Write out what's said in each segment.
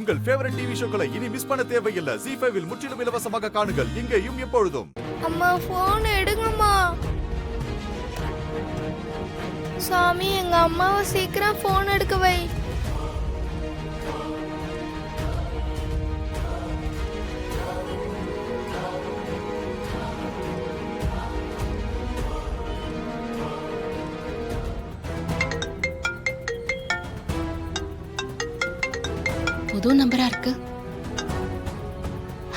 உங்கள் favourite TV ஷோக்களை இனி miss பண்ண தேவையில்லை. ZEE5 இல் முற்றிலும் இலவசமாக காணுங்கள், இங்கேயும் எப்பொழுதும். அம்மா போன் எடுங்கம்மா. சாமி எங்க அம்மாவை சீக்கிரம் போன் எடுக்க வை. புது நம்பரா இருக்கு.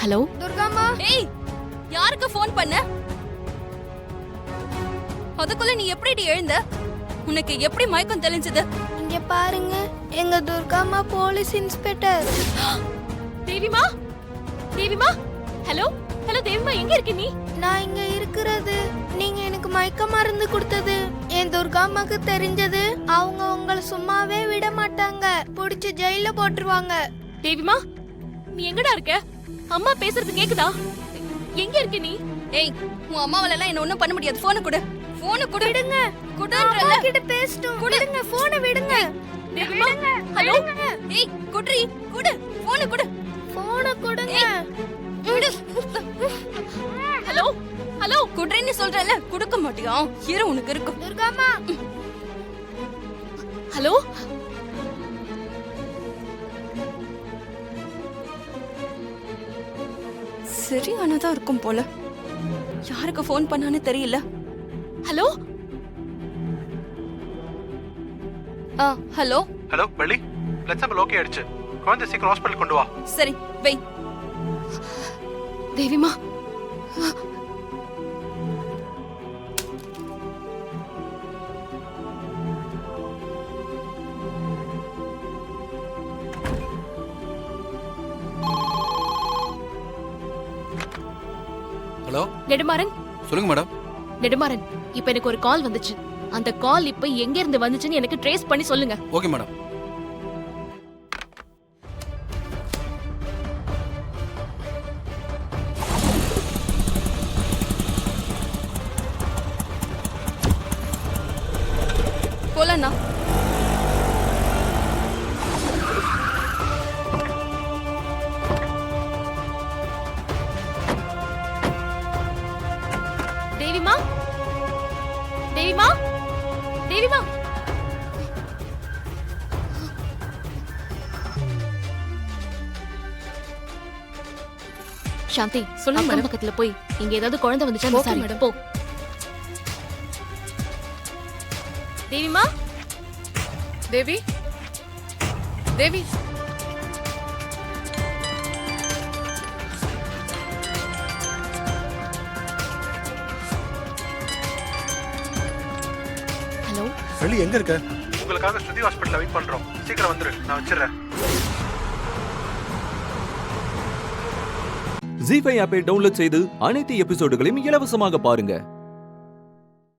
ஹலோ துர்காம்மா. ஏய், யாருக்கு ஃபோன் பண்ண? அதுக்குள்ள நீ எப்படி எழுந்த? உனக்கு எப்படி மயக்கம் தெளிஞ்சது? இங்க பாருங்க, எங்க Durgamma police inspector. Devima, Devima. Hello hello Devima, எங்க இருக்க நீ? நான் இங்க இருக்கிறது நீங்க எனக்கு மயக்க மருந்து கொடுத்தது என் துர்காம்மாக்கு தெரிஞ்சது அவங்க உங்களை சும்மாவே விட மாட்டாங்க, புடிச்சு ஜெயில போட்டுருவாங்க. தேவிமா, நீ எங்கடா இருக்க? அம்மா பேசுறது கேக்குதா? எங்க இருக்க நீ? ஏய், உன் அம்மாவால எல்லாம் என்ன ஒண்ணும் பண்ண முடியாது. போனை கொடு, போனை கொடு. விடுங்க, குடுன்றல கிட்ட பேசட்டும். விடுங்க, போனை விடுங்க. தேவிமா, ஹலோ. ஏய், குட்ரி, குடு, போனை கொடு. போனை கொடுங்க. விடு. ஹலோ ஹலோ, குட்ரின்னு சொல்றல, கொடுக்க மாட்டியா? இரு, உனக்கு இருக்கும். துர்காம்மா. ஹலோ. சரியானதா இருக்கும் போல. யாருக்கு ஃபோன் பண்ணான்னு தெரியல. Hello. Hello hello Valli, blood sample okay ஆயிடுச்சு. குழந்தை சீக்கிரம் ஹாஸ்பிடல் கொண்டு வா. சரி, வை. தேவிமா, ஹலோ நெடுமாறன். சொல்லுங்க மேடம். நெடுமாறன், இப்ப எனக்கு ஒரு கால் வந்துச்சு. அந்த கால் இப்ப எங்க இருந்து வந்துச்சுன்னு எனக்கு ட்ரேஸ் பண்ணி சொல்லுங்க. Okay madam. போலண்ணா. தேவிமா, தேவிமா, தேவிமா. சாந்தி, சொல்லுங்க அக்கம் பக்கத்துல போய் இங்க ஏதாவது குழந்தை வந்துச்சா ஓகே விசாரி. மேடம். போ. தேவிமா, தேவி, தேவி. ஹலோ. வள்ளி எங்க இருக்க? உங்களுக்காக ஸ்ருதி ஹாஸ்பிடல்ல வெயிட் பண்றோம். சீக்கிரம் வந்துரு, நான் வச்சிடுறேன். ZEE5 ஆப்பை டவுன்லோட் செய்து அனைத்து எபிசோடுகளையும் இலவசமாக பாருங்க.